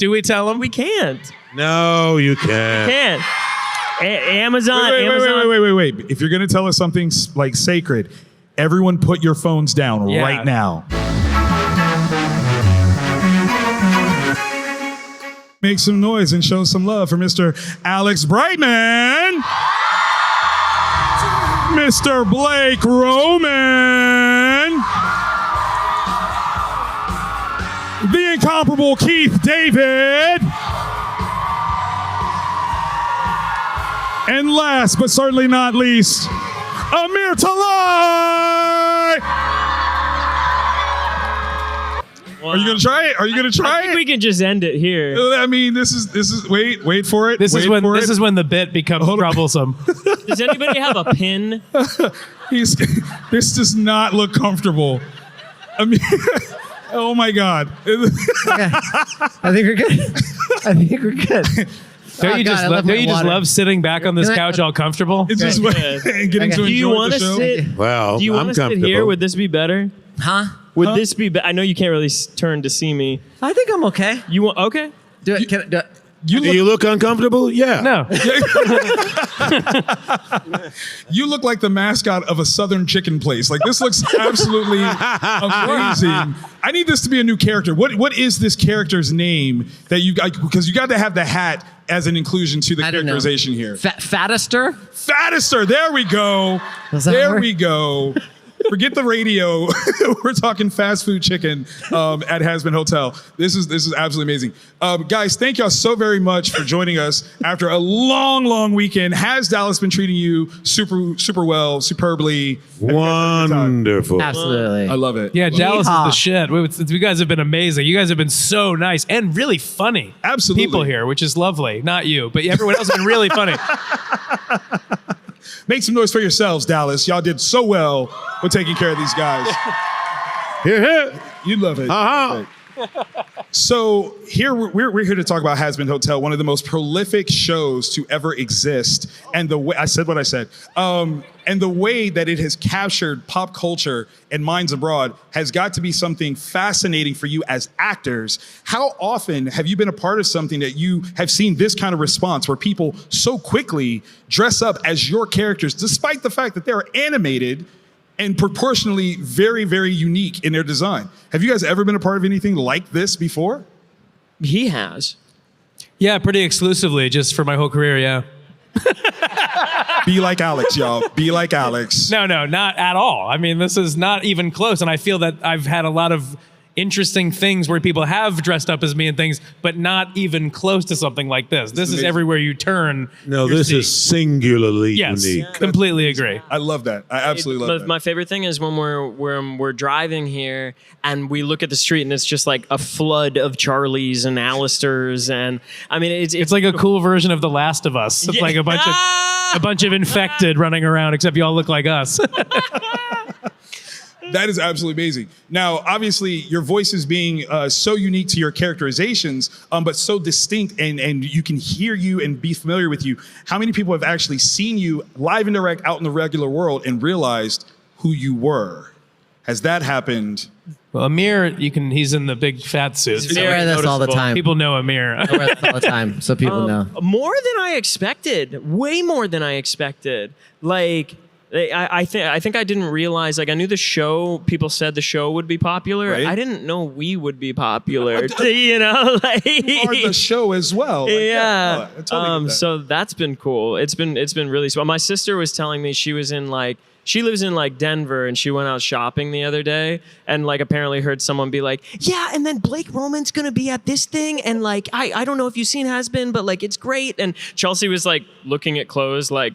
Do we tell them? We can't. No, you can't. Amazon. Wait. If you're going to tell us something like sacred, everyone put your phones down right now. Make some noise and show some love for Mr. Alex Brightman, Mr. Blake Roman, the incomparable Keith David, and last but certainly not least, Amir Talai. Wow. Are you gonna try it? I think we can just end it here. I mean, this is. Wait for it. This is when the bit becomes troublesome. Does anybody have a pin? This does not look comfortable. I mean, oh my God. Okay. I think we're good. Don't you just love sitting back on this couch all comfortable? It's just getting to enjoy Do you want the to show. sit? Well, Do you want I'm to sit comfortable. here? Would this be better? Huh? Would this be? I know you can't really turn to see me. I think I'm okay. You want? Okay. Do it. Do it. Do you look uncomfortable? Yeah. No. You look like the mascot of a Southern chicken place. Like, this looks absolutely amazing. I need this to be a new character. What is this character's name that you got? Because you got to have the hat as an inclusion to the characterization here. Fattister? Fattister. There we go. There we go. Forget the radio. We're talking fast food chicken at Hazbin Hotel. This is absolutely amazing. Guys, thank y'all so very much for joining us after a long weekend. Has Dallas been treating you super well, superbly? Wonderful. Absolutely. I love it. Yeah, Dallas is the shit. You guys have been amazing. You guys have been so nice and really funny. Absolutely. People here, which is lovely. Not you, but everyone else has been really funny. Make some noise for yourselves, Dallas. Y'all did so well with taking care of these guys. Here. You love it. So here we're here to talk about Hazbin Hotel, one of the most prolific shows to ever exist, and the way I said what I said, and the way that it has captured pop culture and minds abroad has got to be something fascinating for you as actors. How often have you been a part of something that you have seen this kind of response, where people so quickly dress up as your characters, despite the fact that they're animated and proportionally very, very unique in their design? Have you guys ever been a part of anything like this before? He has. Yeah, pretty exclusively, just for my whole career, yeah. Be like Alex, y'all. Be like Alex. No, not at all. I mean, this is not even close. And I feel that I've had a lot of interesting things where people have dressed up as me and things, but not even close to something like this. This is everywhere you turn. No, this is singularly unique. Yes, completely agree. I love that. I absolutely love that. My favorite thing is when we're driving here and we look at the street and it's just like a flood of Charlies and Alistairs, and I mean it's like a cool version of The Last of Us. It's like a bunch of infected running around, except you all look like us. That is absolutely amazing. Now, obviously, your voices being so unique to your characterizations, but so distinct, and you can hear you and be familiar with you. How many people have actually seen you live and direct out in the regular world and realized who you were? Has that happened? Well, Amir, he's in the big fat suit. I wear this all the time. People know Amir. I wear this all the time, so people know. More than I expected. Way more than I expected. Like, I think I didn't realize, like, I knew the show, people said the show would be popular. Right. I didn't know we would be popular. You know, like, You are the show as well. Like, yeah. I totally get that. So that's been cool. It's been really small. My sister was telling me she lives in like Denver, and she went out shopping the other day and like apparently heard someone be like, yeah, and then Blake Roman's gonna be at this thing, and like I don't know if you've seen Hazbin, but like it's great. And Chelsea was like looking at clothes like,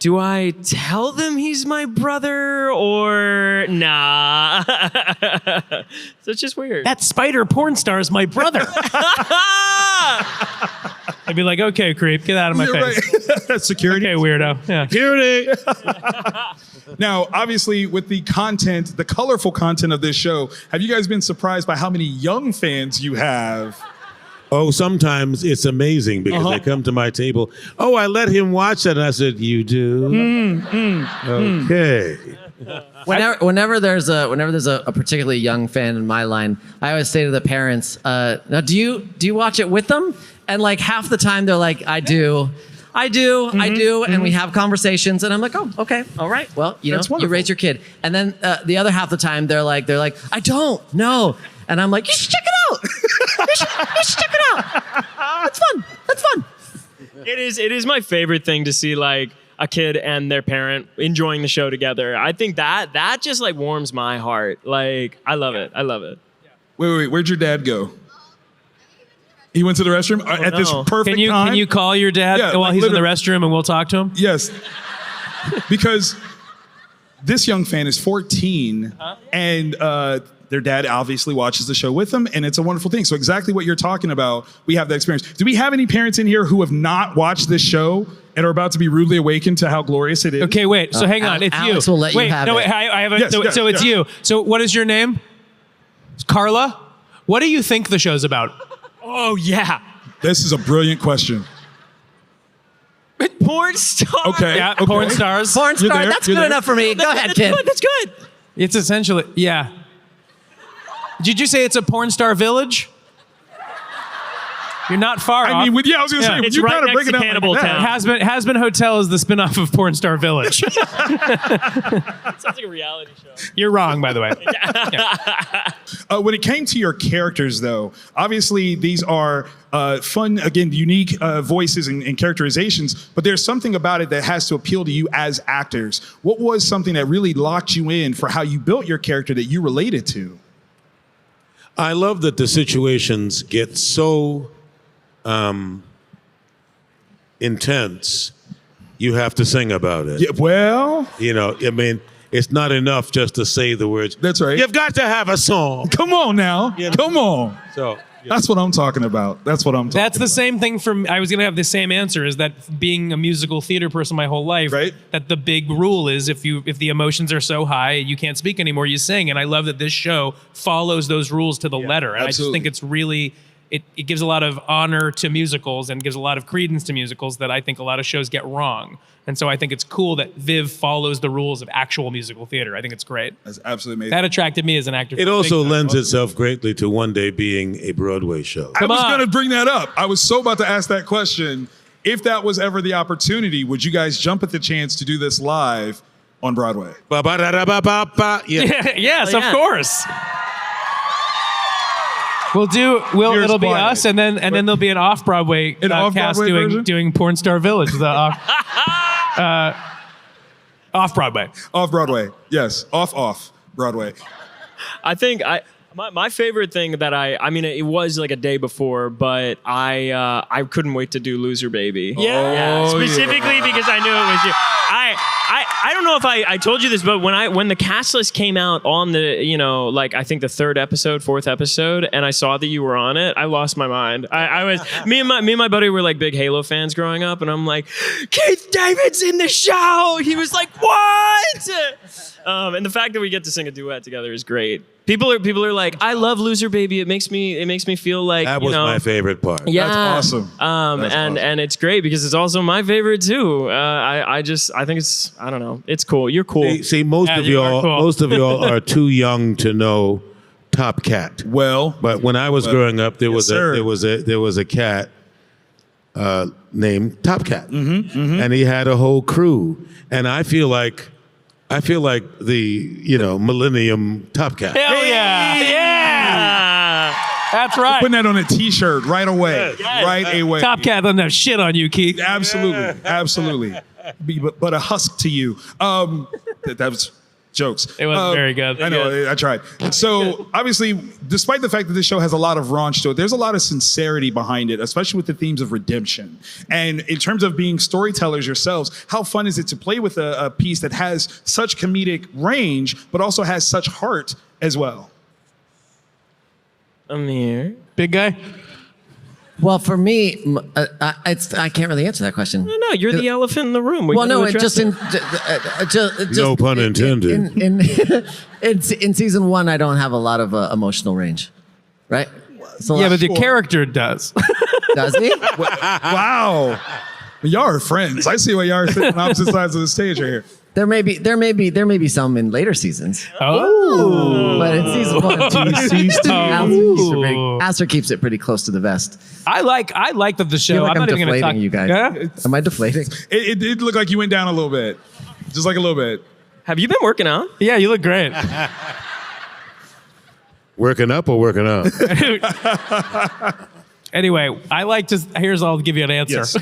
do I tell them he's my brother or nah? So it's just weird. That spider porn star is my brother. I'd be like, okay, creep, get out of my face. Right. Security. Okay, weirdo. Yeah. Security. Now, obviously, with the content, the colorful content of this show, have you guys been surprised by how many young fans you have? Oh, sometimes it's amazing because they come to my table. Oh, I let him watch that. And I said, you do? Okay. Whenever there's a particularly young fan in my line, I always say to the parents, "Now, do you watch it with them?" And like half the time they're like, "I do." I do, and we have conversations, and I'm like, oh, okay, all right, well, you wonderful. raise your kid, and then the other half the time they're like, I don't know, and I'm like, you should check it out, you should check it out, that's fun. It is my favorite thing to see like a kid and their parent enjoying the show together. I think that just like warms my heart. Like I love it. Wait, where'd your dad go? He went to the restroom at this perfect time. Can you call your dad while he's in the restroom and we'll talk to him? Yes. Because this young fan is 14 and their dad obviously watches the show with them, and it's a wonderful thing. So exactly what you're talking about, we have that experience. Do we have any parents in here who have not watched this show and are about to be rudely awakened to how glorious it is? Okay, wait. So hang on. It's Alex you. will let you wait, have no, it. wait. I have a. Yes, so it's you. So what is your name? Carla. What do you think the show's about? Oh yeah, This is a brilliant question. porn star. Okay. Yeah, okay. porn stars. Porn You're star, there, that's you're good there. enough for me. Go ahead, kid. That's good. It's essentially Did you say it's a porn star village? You're not far off. I mean, I was going to say, It's you right gotta next break it to down Cannibal like that. Town. Hazbin Hotel is the spinoff of Porn Star Village. Sounds like a reality show. You're wrong, by the way. When it came to your characters, though, obviously these are fun, again, unique voices and characterizations, but there's something about it that has to appeal to you as actors. What was something that really locked you in for how you built your character that you related to? I love that the situations get so intense, you have to sing about it. Yeah, well, I mean, it's not enough just to say the words. That's right. You've got to have a song. come on now. Come on. So, That's what I'm talking about. That's what I'm talking That's the about. same thing from, I was going to have the same answer, is that being a musical theater person my whole life, Right. that the big rule is if the emotions are so high, you can't speak anymore, you sing. And I love that this show follows those rules to the letter. And absolutely. I just think it's really, it gives a lot of honor to musicals and gives a lot of credence to musicals that I think a lot of shows get wrong. And so I think it's cool that Viv follows the rules of actual musical theater. I think it's great. That's absolutely amazing. That attracted me as an actor. it also Big time. lends itself greatly to one day being a Broadway show. I was on. going to bring that up. I was so about to ask that question. If that was ever the opportunity, would you guys jump at the chance to do this live on Broadway? Ba-ba-da-da-ba-ba-ba. Yeah. Yes, Oh, of yeah. course. Here's It'll be why. us, and then there'll be an off-Broadway An cast off-Broadway version? doing Porn Star Village, the off-Broadway. Off Broadway. Yes. Off Broadway. I think my favorite thing that I mean it was like a day before, but I couldn't wait to do Loser Baby. Yeah. Specifically because I knew it was you. I don't know if I told you this, but when the cast list came out on the like I think the fourth episode, and I saw that you were on it, I lost my mind. I was me and my buddy were like big Halo fans growing up, and I'm like, Keith David's in the show. He was like, what? And the fact that we get to sing a duet together is great. People are like, I love Loser Baby. It makes me feel like That was my favorite part. Yeah, That's awesome. That's awesome. And it's great because it's also my favorite too. I think it's, I don't know, it's cool. You're cool. See, most of you are y'all, cool. most of y'all are too young to know Top Cat. Well, But when I was growing up, there was sir. a cat named Top Cat, and he had a whole crew. And I feel like the Millennium Top Cat. Hell yeah! Yeah! That's right. putting that on a T-shirt right away. Right away. Top Cat doesn't have shit on you, Keith. Absolutely. Absolutely. But a husk to you. That was jokes. It wasn't very good. I know, I tried. So obviously, despite the fact that this show has a lot of raunch to it, there's a lot of sincerity behind it, especially with the themes of redemption. And in terms of being storytellers yourselves, how fun is it to play with a piece that has such comedic range, but also has such heart as well? I'm here. Big guy. Well, for me, I can't really answer that question. No, you're the elephant in the room. We Well, gotta no, it address just No pun intended. In season one, I don't have a lot of emotional range, right? So Yeah, but the character does. does he? Wow. Y'all are friends. I see why y'all are sitting on opposite sides of the stage right here. There may be some in later seasons, Oh. but in season 1 and 2, Aster keeps it pretty close to the vest. I like that the I show. feel like I'm I'm not even going to talk. deflating you guys. Yeah? Am I deflating? It did look like you went down a little bit, just like a little bit. Have you been working out? Yeah, you look great. Working up or working out? Anyway, I'll give you an answer. Yes.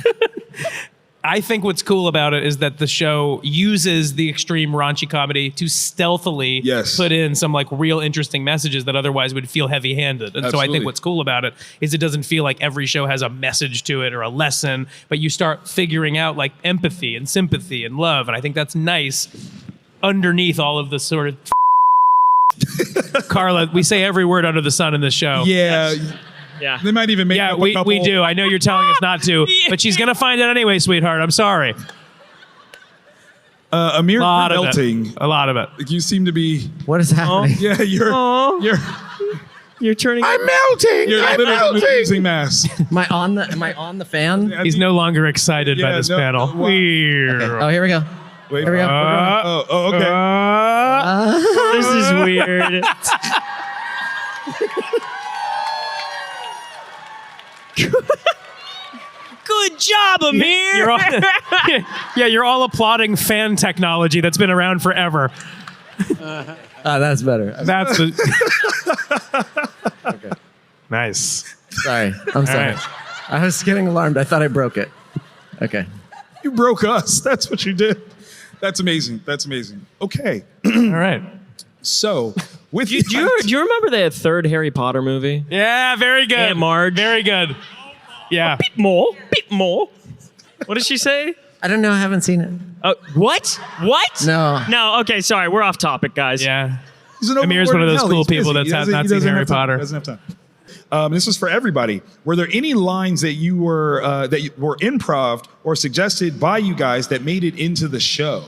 I think what's cool about it is that the show uses the extreme raunchy comedy to stealthily Yes. put in some like real interesting messages that otherwise would feel heavy-handed. And so I Absolutely. think what's cool about it is it doesn't feel like every show has a message to it or a lesson, but you start figuring out like empathy and sympathy and love. And I think that's nice underneath all of the sort of Carla, we say every word under the sun in this show. Yeah, Yeah. they might even make Yeah, up a we couple. do. I know you're telling us not to, but she's going to find out anyway, sweetheart. I'm sorry. Amir, A lot you're of melting. it. A lot of it. Like, you seem to be. What is happening? Yeah, you're You're turning. melting. you're literally losing mass. Am I on the fan? He's no longer excited by Yeah, this no, panel. wow. Weird. Oh, here we go. Wait, Here we go. okay. This is weird. Good job, Amir. You're all, yeah, you're all applauding fan technology that's been around forever. That's better. That's nice. Sorry. I'm sorry. right. I was getting alarmed. I thought I broke it. Okay. You broke us. That's what you did. That's amazing. That's amazing. Okay. All right. So, with Do you remember the third Harry Potter movie? Yeah, very good. Aunt Marge. Very good. Yeah. Bit more. What did she say? I don't know. I haven't seen it. What? What? No. No. Okay. Sorry. We're off topic, guys. Yeah. He's an Amir's one of those overworked hell. cool He's busy. people that's He doesn't- not he seen doesn't Harry have time. Potter. He doesn't have time. This is for everybody. Were there any lines that you were improv or suggested by you guys that made it into the show?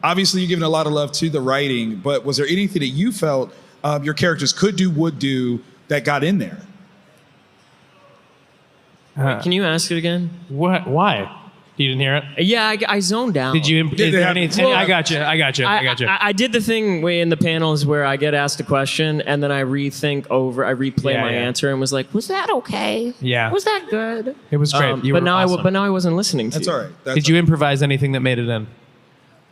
Obviously, you're giving a lot of love to the writing, but was there anything that you felt your characters could do, would do that got in there? Can you ask it again? What? Why? You didn't hear it? Yeah, I zoned out. Did you? Is they there have- any? well, I got you. I I did the thing way in the panels where I get asked a question and then I replay Yeah, my yeah. answer and was like, was that okay? Yeah. Was that good? It was great. You but were now awesome. but now I wasn't listening to That's you. all right. That's Did you improvise anything that made it in?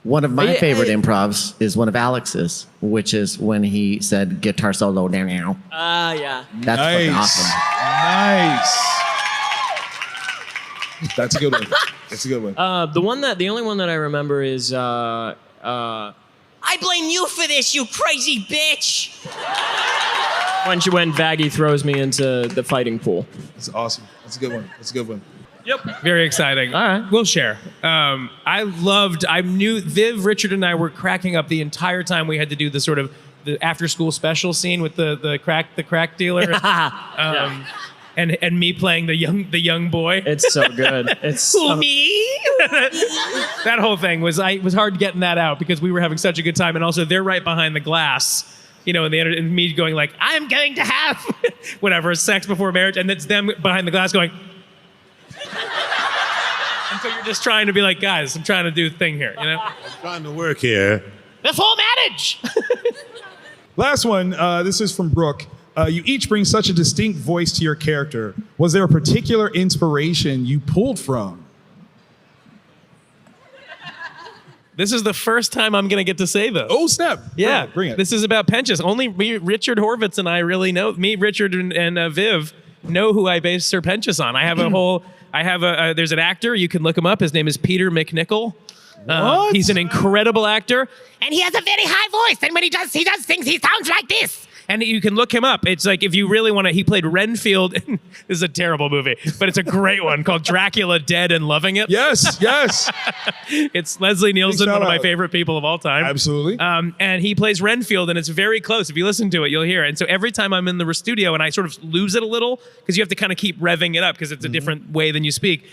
One of my Yeah, favorite yeah. improvs is one of Alex's, which is when he said guitar solo. Now. Yeah. That's fucking awesome. Nice. That's a good one. That's a good one. The only one that I remember is I blame you for this, you crazy bitch. when Vaggie throws me into the fighting pool. That's awesome. That's a good one. That's a good one. Yep. Very exciting. All right. We'll share. I knew Viv, Richard, and I were cracking up the entire time we had to do the sort of the after school special scene with the crack dealer. And me playing the young boy. It's so good. It's Who, me? That whole thing was hard getting that out because we were having such a good time, and also they're right behind the glass, you know, and me going like, I'm going to have whatever sex before marriage, and it's them behind the glass going. And so you're just trying to be like, guys, I'm trying to do a thing here, you know? Trying to work here. Before marriage. Last one. This is from Brooke. You each bring such a distinct voice to your character. Was there a particular inspiration you pulled from? This is the first time I'm going to get to say this. Oh, snap. Yeah, Bring it. This is about Penchas. Only me, Richard Horvitz and I really know. Me, Richard, and Viv know who I base Sir Penchas on. I have a whole. There's an actor. You can look him up. His name is Peter McNichol. What? He's an incredible actor, And he has a very high voice. And when he does things, he sounds like this. and you can look him up. It's like if you really want to. He played Renfield. This is a terrible movie, but it's a great one called Dracula Dead and Loving It. Yes, yes. It's Leslie Nielsen, shout one of my out. favorite people of all time. Absolutely. And he plays Renfield, and it's very close. If you listen to it, you'll hear it. And so every time I'm in the studio and I sort of lose it a little, because you have to kind of keep revving it up because it's a different way than you speak.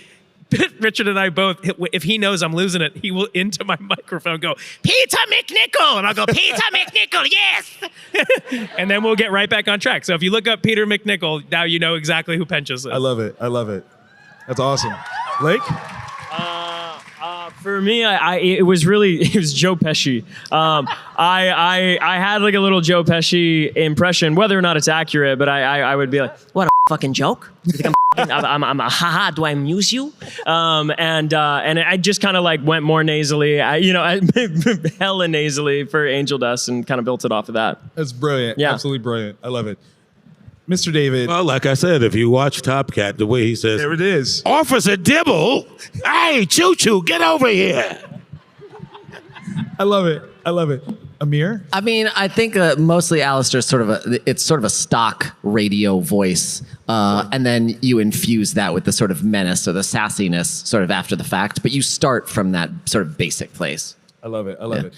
Richard and I both, if he knows I'm losing it, he will into my microphone go, Peter McNichol. And I'll go, Peter McNichol, yes. and then we'll get right back on track. So if you look up Peter McNichol, now you know exactly who Penchas is. I love it. I love it. That's awesome. Blake? For me, it was Joe Pesci. I had like a little Joe Pesci impression, whether or not it's accurate, but I would be like, What a fucking joke? You think I'm a haha, do I amuse you? and I just kind of like went more nasally, hella nasally for Angel Dust and kind of built it off of that. That's brilliant. Yeah. Absolutely brilliant. I love it. Mr. David. Well, like I said, if you watch Top Cat, the way he says, There it is. Officer Dibble, hey, Choo Choo, get over here. I love it. I love it. Amir? I mean, I think mostly Alistair's sort of a stock radio voice, and then you infuse that with the sort of menace or the sassiness sort of after the fact, but you start from that sort of basic place. I love it. I love it.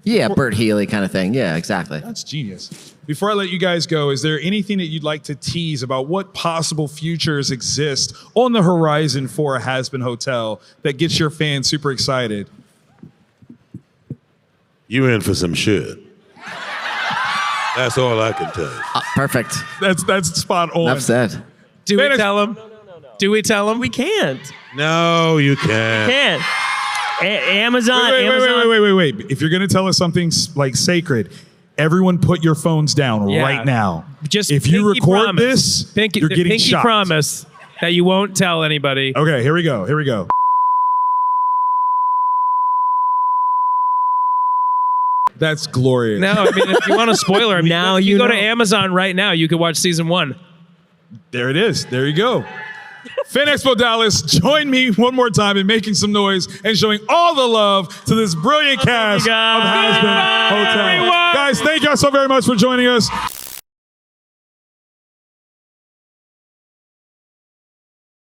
Yeah, Bert Healy kind of thing. Yeah, exactly. That's genius. Before I let you guys go, is there anything that you'd like to tease about what possible futures exist on the horizon for a Hazbin Hotel that gets your fans super excited? You in for some shit. That's all I can tell you. Perfect. That's spot on. Enough said. Do we tell him? Do we tell him? We can't. No, you can't. Can't. Amazon. Wait. If you're gonna tell us something like sacred, everyone put your phones down right now. Just if you pinky record promise. this, you're getting pinky shot. promise that you won't tell anybody. Okay, here we go. That's glorious. No, I mean, if you want a spoiler, I mean, Now if you you go to know. Amazon right now, you can watch season 1. There it is. There you go. Fan Expo Dallas, join me one more time in making some noise and showing all the love to this brilliant cast of Hazbin Hotel. everyone. Guys, thank y'all so very much for joining us.